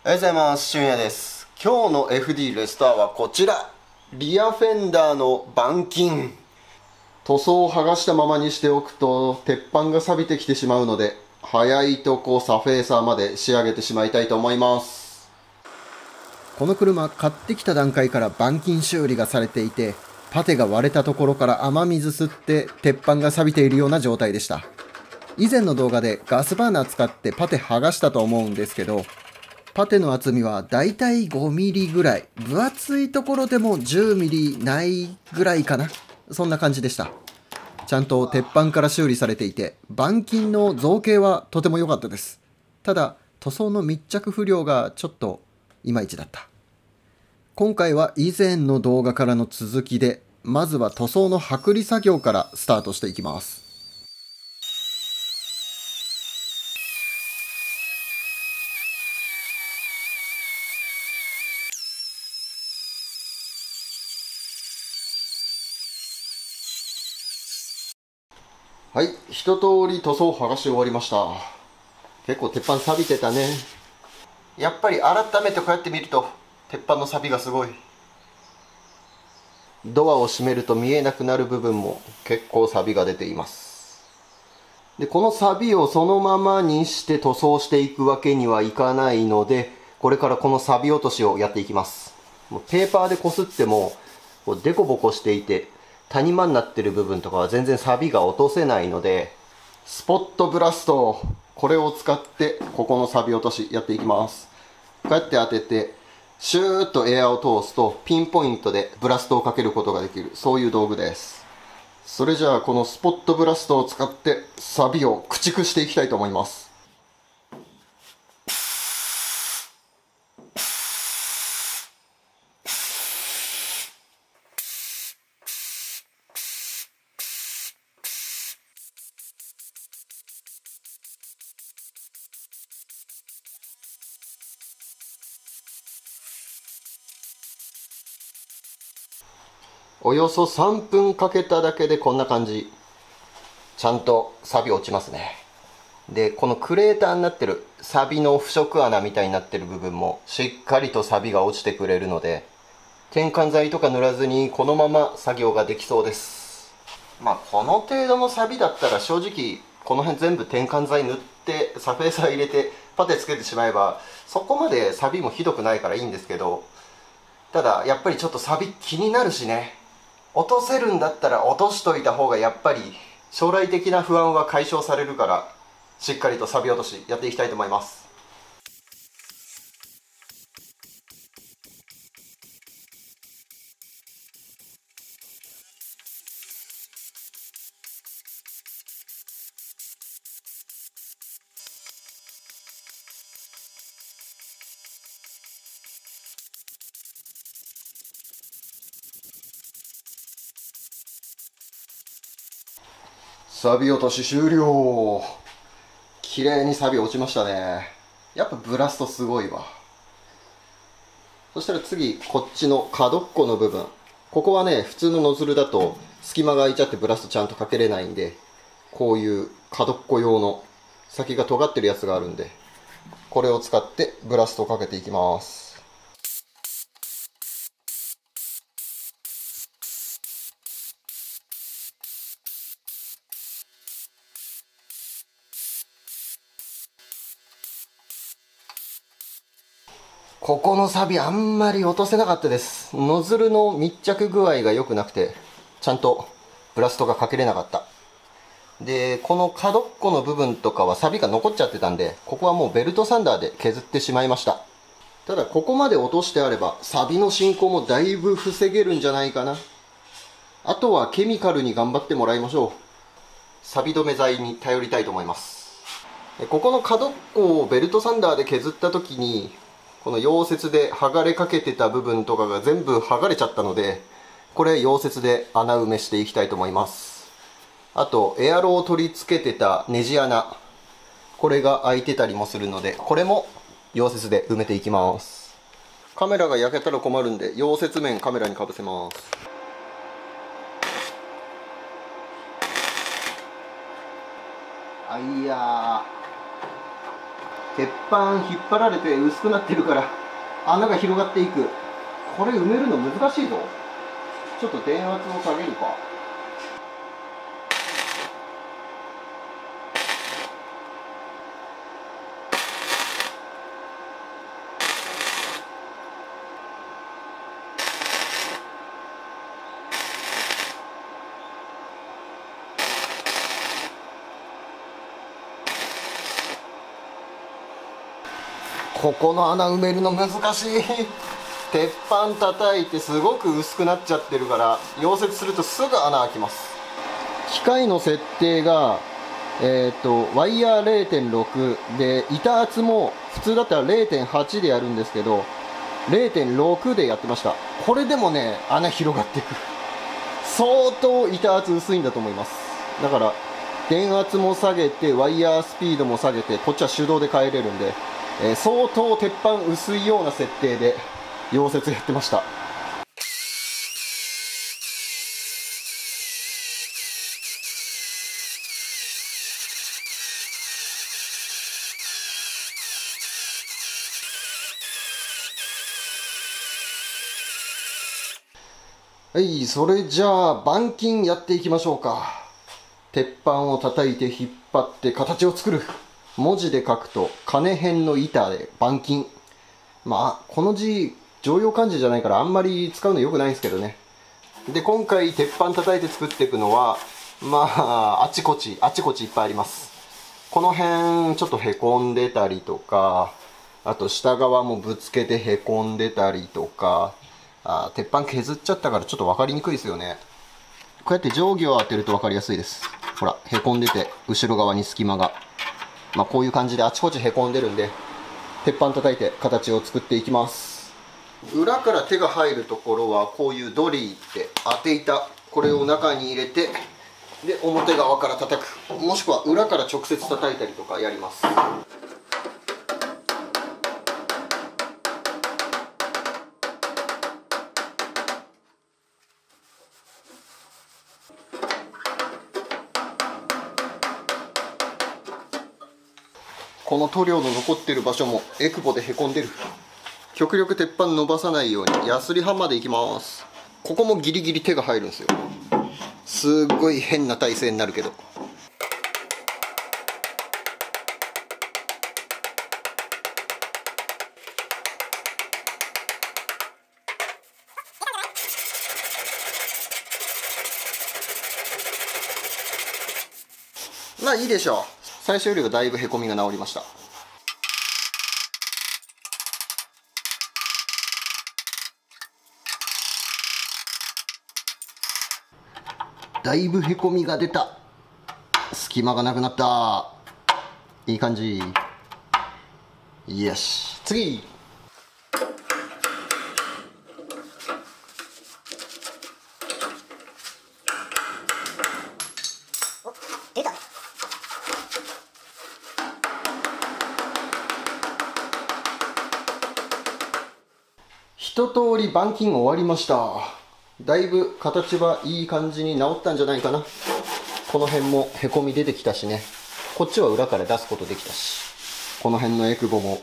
おはようございます。俊也です。今日の FD レストアはこちら。リアフェンダーの板金。塗装を剥がしたままにしておくと鉄板が錆びてきてしまうので、早いとこサフェーサーまで仕上げてしまいたいと思います。この車、買ってきた段階から板金修理がされていて、パテが割れたところから雨水吸って鉄板が錆びているような状態でした。以前の動画でガスバーナー使ってパテ剥がしたと思うんですけど、パテの厚みはだいたい5ミリぐらい、分厚いところでも10ミリないぐらいかな、そんな感じでした。ちゃんと鉄板から修理されていて、板金の造形はとても良かったです。ただ塗装の密着不良がちょっといまいちだった。今回は以前の動画からの続きで、まずは塗装の剥離作業からスタートしていきます。はい、一通り塗装を剥がし終わりました。結構鉄板錆びてたね。やっぱり改めてこうやって見ると鉄板の錆びがすごい。ドアを閉めると見えなくなる部分も結構錆びが出ています。で、この錆びをそのままにして塗装していくわけにはいかないので、これからこの錆び落としをやっていきます。もうペーパーでこすってもこうデコボコしていて、谷間になってる部分とかは全然錆びが落とせないので、スポットブラスト、これを使ってここの錆び落としやっていきます。こうやって当ててシューッとエアを通すとピンポイントでブラストをかけることができる、そういう道具です。それじゃあこのスポットブラストを使って錆びを駆逐していきたいと思います。およそ3分かけただけでこんな感じ。ちゃんと錆び落ちますね。で、このクレーターになってる錆びの腐食穴みたいになってる部分もしっかりと錆びが落ちてくれるので、添加剤とか塗らずにこのまま作業ができそうです。まあこの程度の錆びだったら正直この辺全部添加剤塗ってサフェーサー入れてパテつけてしまえばそこまで錆びもひどくないからいいんですけど、ただやっぱりちょっと錆び気になるしね。落とせるんだったら落としといた方がやっぱり将来的な不安は解消されるから、しっかりと錆び落としやっていきたいと思います。錆び落とし終了。綺麗に錆び落ちましたね。やっぱブラストすごいわ。そしたら次、こっちの角っこの部分。ここはね、普通のノズルだと隙間が空いちゃってブラストちゃんとかけれないんで、こういう角っこ用の先が尖ってるやつがあるんで、これを使ってブラストをかけていきます。ここの錆あんまり落とせなかったです。ノズルの密着具合が良くなくて、ちゃんとブラストがかけれなかった。で、この角っこの部分とかは錆が残っちゃってたんで、ここはもうベルトサンダーで削ってしまいました。ただここまで落としてあれば、錆の進行もだいぶ防げるんじゃないかな。あとはケミカルに頑張ってもらいましょう。錆止め剤に頼りたいと思います。ここの角っこをベルトサンダーで削った時に、この溶接で剥がれかけてた部分とかが全部剥がれちゃったので、これ溶接で穴埋めしていきたいと思います。あとエアロを取り付けてたネジ穴、これが開いてたりもするので、これも溶接で埋めていきます。カメラが焼けたら困るんで溶接面カメラにかぶせます。あいやー、鉄板引っ張られて薄くなってるから穴が広がっていく。これ埋めるの難しいぞ。ちょっと電圧を下げるか。ここの穴埋めるの難しい。鉄板叩いてすごく薄くなっちゃってるから溶接するとすぐ穴開きます。機械の設定がワイヤー 0.6 で板圧も普通だったら 0.8 でやるんですけど 0.6 でやってました。これでもね穴広がっていく。相当板圧薄いんだと思います。だから電圧も下げてワイヤースピードも下げてこっちは手動で変えれるんで、相当鉄板薄いような設定で溶接やってました。はい、それじゃあ板金やっていきましょうか。鉄板を叩いて引っ張って形を作る。文字で書くと金辺の板で板金。まあこの字常用漢字じゃないからあんまり使うの良くないんですけどね。で今回鉄板叩いて作っていくのはまああちこちいっぱいあります。この辺ちょっとへこんでたりとか、あと下側もぶつけてへこんでたりとか、鉄板削っちゃったからちょっと分かりにくいですよね。こうやって定規を当てると分かりやすいです。ほらへこんでて後ろ側に隙間が、まあこういう感じであちこちへこんでるんで鉄板叩いて形を作っていきます。裏から手が入るところはこういうドリーって当て板、これを中に入れてで表側から叩く、もしくは裏から直接叩いたりとかやります。この塗料の残ってる場所もエクボでへこんでる。極力鉄板伸ばさないようにヤスリハンマーでいきます。ここもギリギリ手が入るんですよ。すっごい変な体勢になるけど。まあいいでしょう。最初よりはだいぶへこみが治りました。だいぶへこみが出た。隙間がなくなった。いい感じ。よし、次。出た。一通り板金終わりました。だいぶ形はいい感じに治ったんじゃないかな。この辺もへこみ出てきたしね。こっちは裏から出すことできたし、この辺のエクボも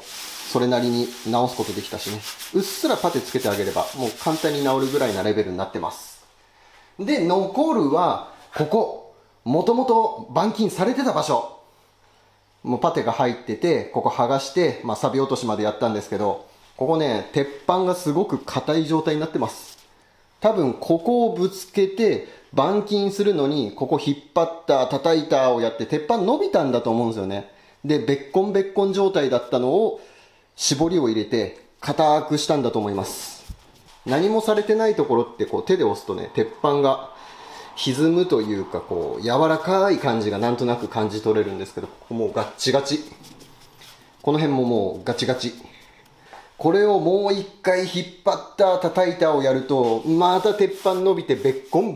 それなりに直すことできたしね。うっすらパテつけてあげればもう簡単に治るぐらいなレベルになってます。で残るはここ、もともと板金されてた場所、もうパテが入っててここ剥がして、錆び落としまでやったんですけど、ここね鉄板がすごく硬い状態になってます。多分ここをぶつけて板金するのにここ引っ張った叩いたをやって鉄板伸びたんだと思うんですよね。でべっこん状態だったのを絞りを入れて硬くしたんだと思います。何もされてないところってこう手で押すとね鉄板が歪むというかこう柔らかい感じがなんとなく感じ取れるんですけど、ここもうガッチガチ、この辺ももうガチガチ。これをもう一回引っ張った叩いたをやるとまた鉄板伸びてべっこん、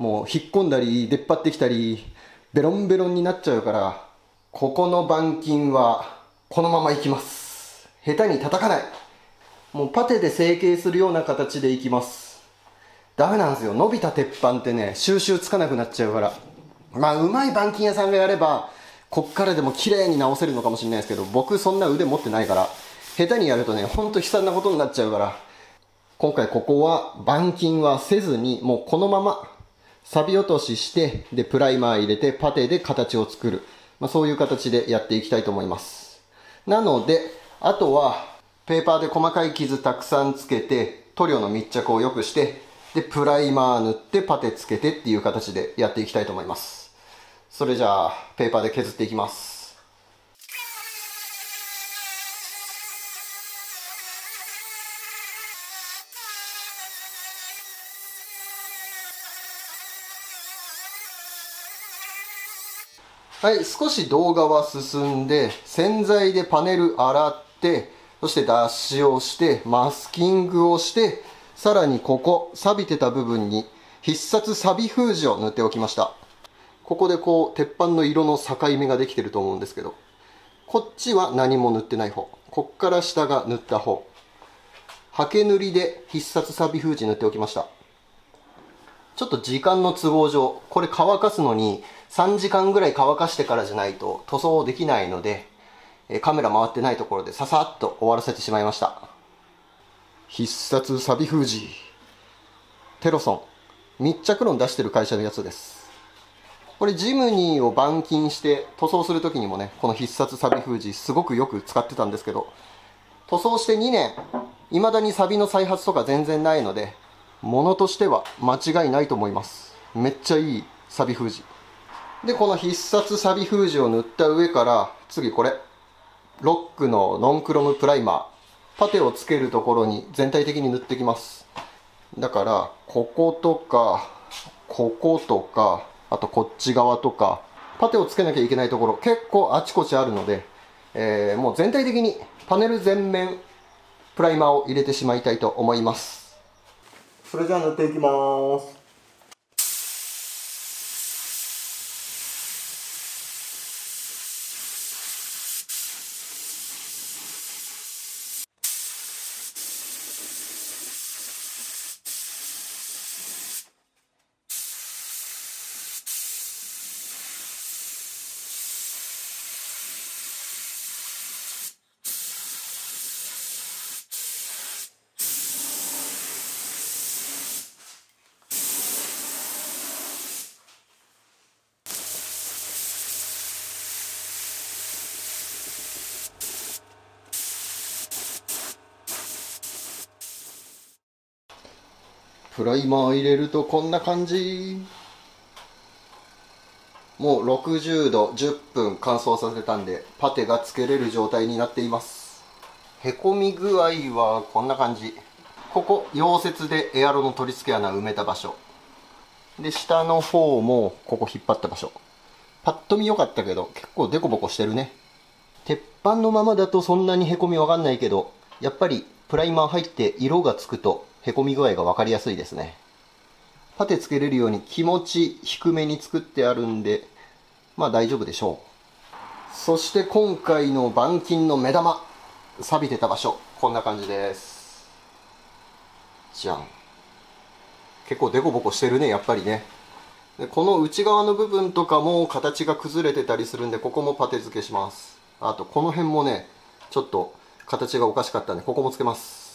もう引っ込んだり出っ張ってきたりベロンベロンになっちゃうから、ここの板金はこのままいきます。下手に叩かない。もうパテで成形するような形でいきます。ダメなんですよ、伸びた鉄板ってね収集つかなくなっちゃうから。うまい板金屋さんがやればこっからでも綺麗に直せるのかもしれないですけど、僕そんな腕持ってないから、下手にやるとね、ほんと悲惨なことになっちゃうから、今回ここは板金はせずに、もうこのまま錆落としして、でプライマー入れてパテで形を作る、そういう形でやっていきたいと思います。なのであとはペーパーで細かい傷たくさんつけて、塗料の密着を良くして、でプライマー塗ってパテつけてっていう形でやっていきたいと思います。それじゃあペーパーで削っていきます。はい、少し動画は進んで、洗剤でパネル洗って、そして脱脂をして、マスキングをして、さらにここ、錆びてた部分に必殺錆封じを塗っておきました。ここでこう、鉄板の色の境目ができてると思うんですけど、こっちは何も塗ってない方。こっから下が塗った方。刷毛塗りで必殺錆封じ塗っておきました。ちょっと時間の都合上、これ乾かすのに3時間ぐらい乾かしてからじゃないと塗装できないので、カメラ回ってないところでささっと終わらせてしまいました。必殺錆封じ。テロソン。密着論出してる会社のやつです。これジムニーを板金して塗装するときにもね、この必殺錆封じすごくよく使ってたんですけど、塗装して2年、未だに錆の再発とか全然ないので、ものとしては間違いないと思います。めっちゃいい錆封じで、この必殺錆封じを塗った上から、次これロックのノンクロムプライマー、パテをつけるところに全体的に塗っていきます。だからこことかこことか、あとこっち側とか、パテをつけなきゃいけないところ結構あちこちあるので、もう全体的にパネル全面プライマーを入れてしまいたいと思います。それじゃあ塗っていきます。プライマー入れるとこんな感じ。もう60度10分乾燥させたんで、パテがつけれる状態になっています。へこみ具合はこんな感じ。ここ溶接でエアロの取り付け穴埋めた場所で、下の方もここ引っ張った場所。パッと見良かったけど結構デコボコしてるね。鉄板のままだとそんなにへこみわかんないけど、やっぱりプライマー入って色がつくとへこみ具合が分かりやすいですね。パテつけれるように気持ち低めに作ってあるんで、大丈夫でしょう。そして今回の板金の目玉、錆びてた場所、こんな感じです。じゃん。結構デコボコしてるね、やっぱりね。でこの内側の部分とかも形が崩れてたりするんで、ここもパテ付けします。あとこの辺もね、ちょっと形がおかしかったんで、ここもつけます。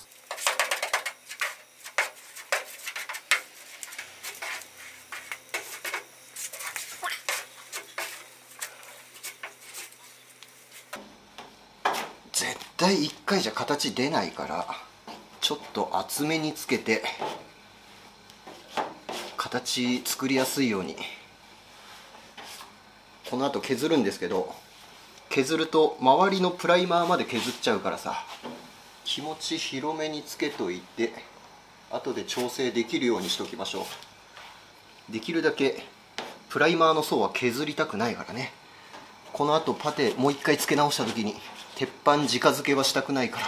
絶対1回じゃ形出ないから、ちょっと厚めにつけて形作りやすいように。この後削るんですけど、削ると周りのプライマーまで削っちゃうからさ、気持ち広めにつけといて後で調整できるようにしておきましょう。できるだけプライマーの層は削りたくないからね。この後パテもう一回つけ直した時に鉄板直付けはしたくないから。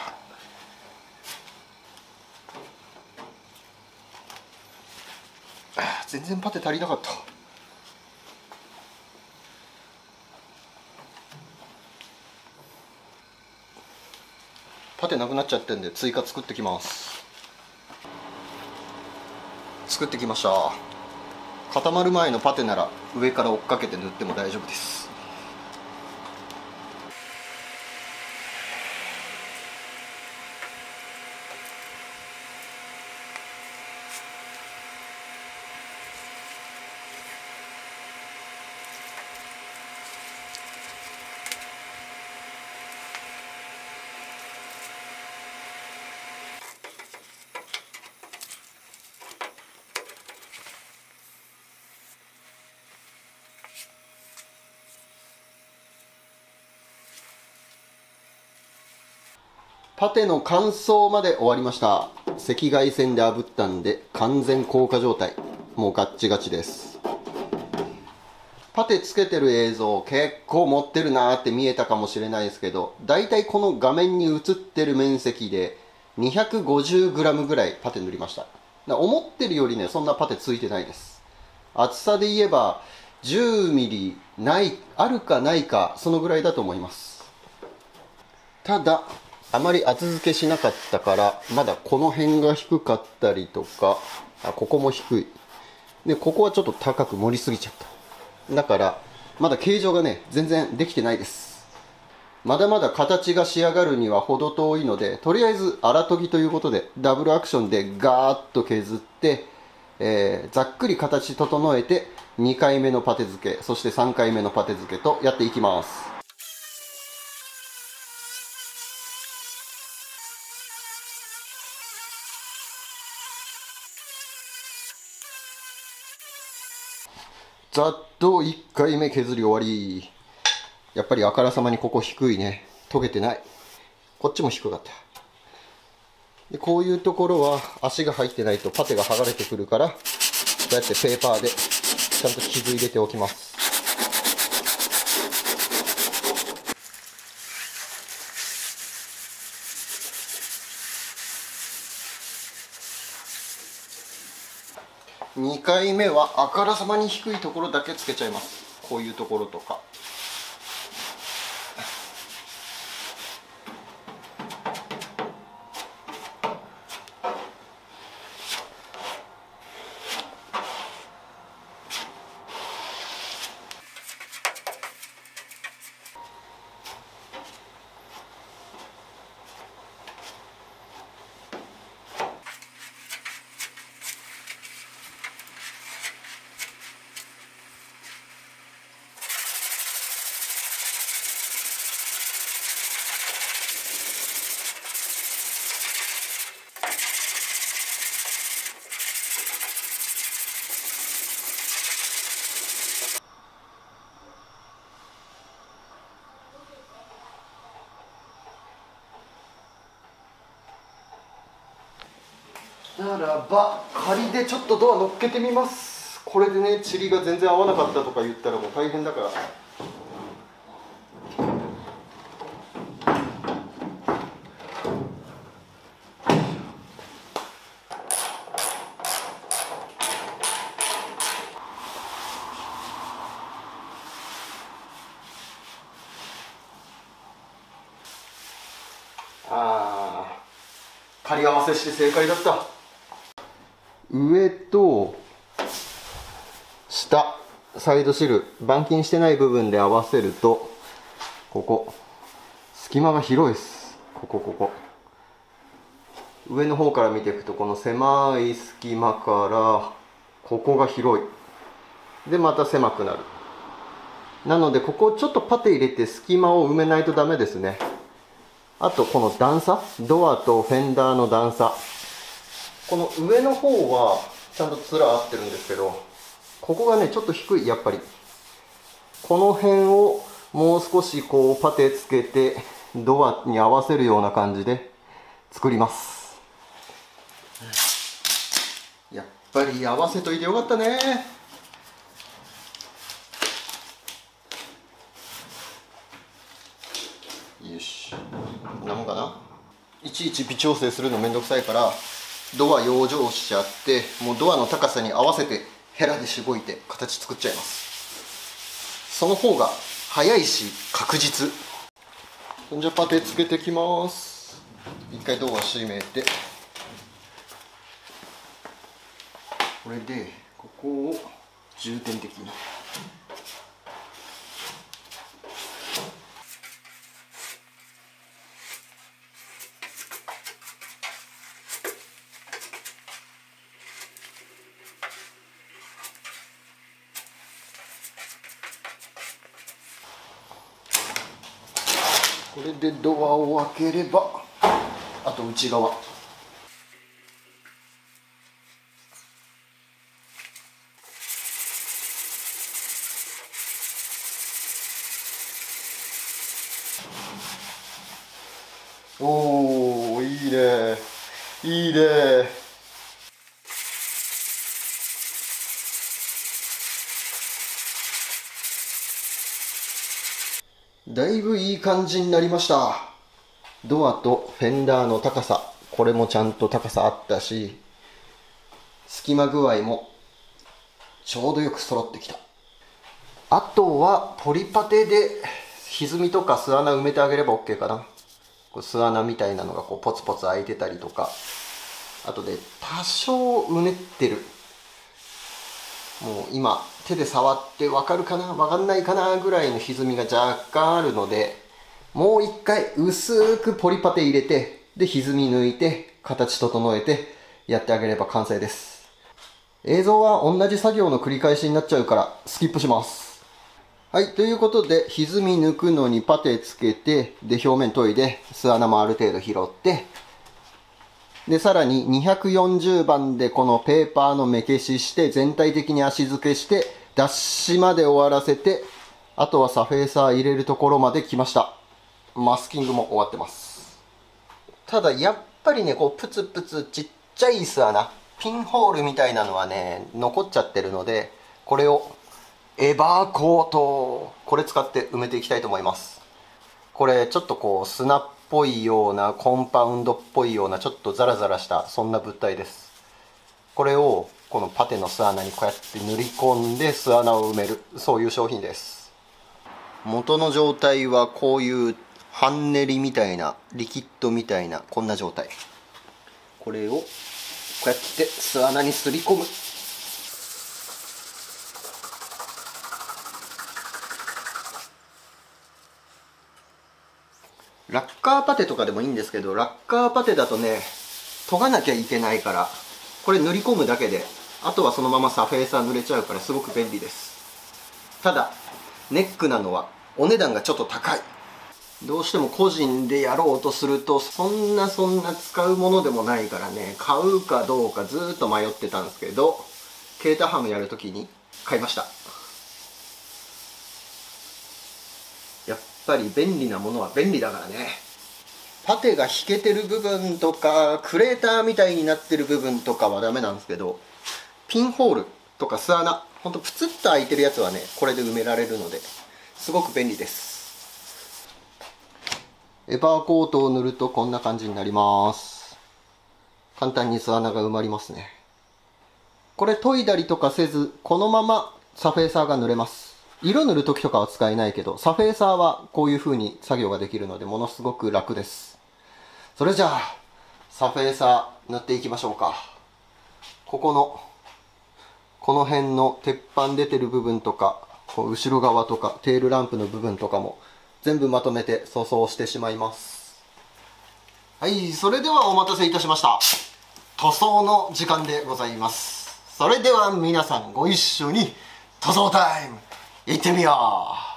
全然パテ足りなかった。パテなくなっちゃってんで追加作ってきます。作ってきました。固まる前のパテなら上から追っかけて塗っても大丈夫です。パテの乾燥まで終わりました。赤外線で炙ったんで完全硬化状態。もうガッチガチです。パテつけてる映像結構持ってるなーって見えたかもしれないですけど、だいたいこの画面に映ってる面積で 250g ぐらいパテ塗りました。思ってるよりね、そんなパテついてないです。厚さで言えば10ミリあるかないか、そのぐらいだと思います。ただあまり厚付けしなかったから、まだこの辺が低かったりとか、ここも低いで、ここはちょっと高く盛りすぎちゃった。だからまだ形状がね、全然できてないです。まだまだ形が仕上がるには程遠いので、とりあえず荒研ぎということでダブルアクションでガーッと削って、ざっくり形整えて2回目のパテ付け、そして3回目のパテ付けとやっていきます。ざっと1回目削り終わり。やっぱりあからさまにここ低いね。研げてない。こっちも低かった。でこういうところは足が入ってないとパテが剥がれてくるから、こうやってペーパーでちゃんと傷入れておきます。2回目はあからさまに低いところだけつけちゃいます。こういうところとか。ならば仮でちょっとドア乗っけてみます。これでね、チリが全然合わなかったとか言ったらもう大変だから。仮合わせして正解だった。上と下サイドシール板金してない部分で合わせると、ここ隙間が広いです。ここ上の方から見ていくと、この狭い隙間からここが広いで、また狭くなる。なのでここちょっとパテ入れて隙間を埋めないとダメですね。あとこの段差、ドアとフェンダーの段差、この上の方はちゃんと面合ってるんですけど、ここがねちょっと低い。やっぱりこの辺をもう少しこうパテつけてドアに合わせるような感じで作ります。やっぱり合わせといてよかったね。よし、こんなもんかな。いちいち微調整するのめんどくさいから、ドア養生しちゃって、もうドアの高さに合わせてヘラでしごいて形作っちゃいます。その方が早いし確実。じゃあパテつけてきます。一回ドア閉めて、これでここを重点的に。これでドアを開ければ、あと内側。おいね、いいね。だいぶいい感じになりました。ドアとフェンダーの高さ、これもちゃんと高さあったし、隙間具合もちょうどよく揃ってきた。あとはポリパテで歪みとか巣穴埋めてあげれば OK かな。こう巣穴みたいなのがこうポツポツ開いてたりとか、あとで多少うねってる、もう今手で触って分かるかな分かんないかなぐらいの歪みが若干あるので、もう一回薄くポリパテ入れて、で歪み抜いて形整えてやってあげれば完成です。映像は同じ作業の繰り返しになっちゃうからスキップします。はい、ということで歪み抜くのにパテつけて、で表面研いで巣穴もある程度拾って、でさらに240番でこのペーパーの目消しして全体的に足付けして脱脂まで終わらせて、あとはサフェーサー入れるところまで来ました。マスキングも終わってます。ただやっぱりね、こうプツプツちっちゃい巣穴、ピンホールみたいなのはね残っちゃってるので、これをエバーコート、これ使って埋めていきたいと思います。これちょっとこう砂っぽいような、コンパウンドっぽいような、ちょっとザラザラしたそんな物体です。これをこのパテの巣穴にこうやって塗り込んで巣穴を埋める、そういう商品です。元の状態はこういう半練りみたいな、リキッドみたいな、こんな状態。これをこうやって巣穴にすり込む。ラッカーパテとかでもいいんですけど、ラッカーパテだとね研がなきゃいけないから、これ塗り込むだけであとはそのままサフェーサー塗れちゃうからすごく便利です。ただネックなのはお値段がちょっと高い。どうしても個人でやろうとするとそんな使うものでもないからね、買うかどうかずっと迷ってたんですけど、ケータハムやるときに買いました。やっぱり便利なものは便利だからね。パテが引けてる部分とかクレーターみたいになってる部分とかはダメなんですけど、ピンホールとか巣穴、ほんとプツッと開いてるやつはねこれで埋められるのですごく便利です。エバーコートを塗るとこんな感じになります。簡単に巣穴が埋まりますね。これ研いだりとかせずこのままサフェーサーが塗れます。色塗る時とかは使えないけど、サフェーサーはこういう風に作業ができるのでものすごく楽です。それじゃあサフェーサー塗っていきましょうか。この辺の鉄板出てる部分とか、こう後ろ側とかテールランプの部分とかも全部まとめて塗装してしまいます。はい、それではお待たせいたしました。塗装の時間でございます。それでは皆さんご一緒に塗装タイム行ってみよう。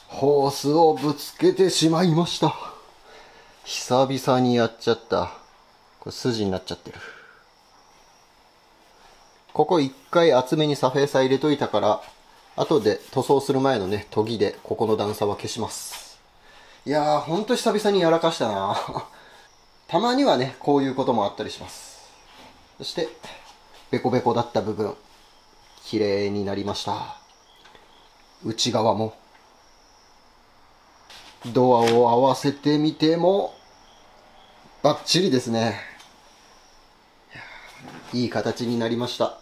ホースをぶつけてしまいました。久々にやっちゃった。これ筋になっちゃってる。ここ一回厚めにサフェーサー入れといたから、後で塗装する前のね研ぎでここの段差は消します。いやーほんと久々にやらかしたな。たまにはねこういうこともあったりします。そしてベコベコだった部分綺麗になりました。内側もドアを合わせてみてもバッチリですね。いい形になりました。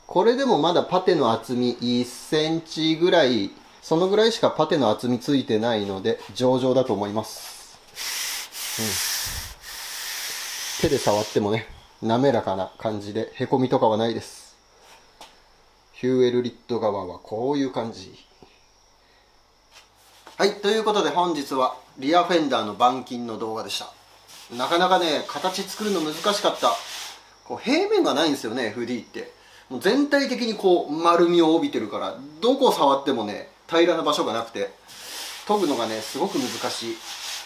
これでもまだパテの厚み1センチぐらいそのぐらいしかパテの厚みついてないので上々だと思います。手で触ってもね、滑らかな感じでへこみとかはないです。ヒューエルリット側はこういう感じ。はい、ということで本日はリアフェンダーの板金の動画でした。なかなかね、形作るの難しかった。こう平面がないんですよね、FD って。もう全体的にこう丸みを帯びてるから、どこ触ってもね、平らな場所がなくて、研ぐのがね、すごく難しい。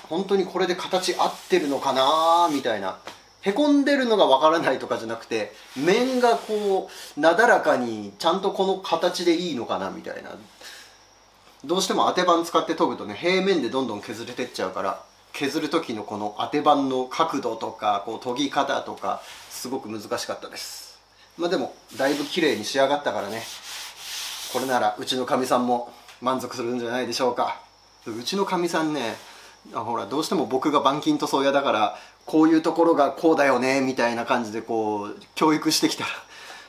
本当にこれで形合ってるのかなみたいな。へこんでるのがわからないとかじゃなくて、面がこう、なだらかに、ちゃんとこの形でいいのかなみたいな。どうしても当て板使って研ぐとね、平面でどんどん削れてっちゃうから、削る時のこの当て板の角度とか、こう研ぎ方とか、すごく難しかったです。まあでも、だいぶ綺麗に仕上がったからね、これならうちのかみさんも満足するんじゃないでしょうか。うちのかみさんね、ほらどうしても僕が板金塗装屋だから、こういうところがこうだよねみたいな感じでこう教育してきたら、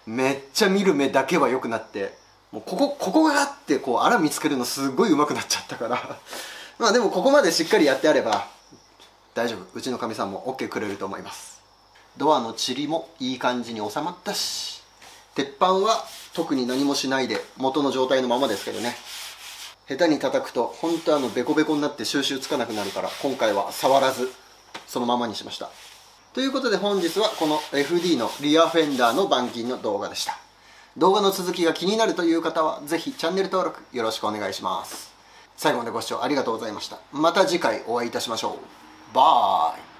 めっちゃ見る目だけは良くなって、もうここがあってこう粗見つけるのすごい上手くなっちゃったからまあでもここまでしっかりやってあれば大丈夫、うちのかみさんも OK くれると思います。ドアの塵もいい感じに収まったし、鉄板は特に何もしないで元の状態のままですけどね。下手に叩くと本当ベコベコになって収集つかなくなるから、今回は触らずそのままにしました。ということで本日はこの FD のリアフェンダーの板金の動画でした。動画の続きが気になるという方はぜひチャンネル登録よろしくお願いします。最後までご視聴ありがとうございました。また次回お会いいたしましょう。バイ。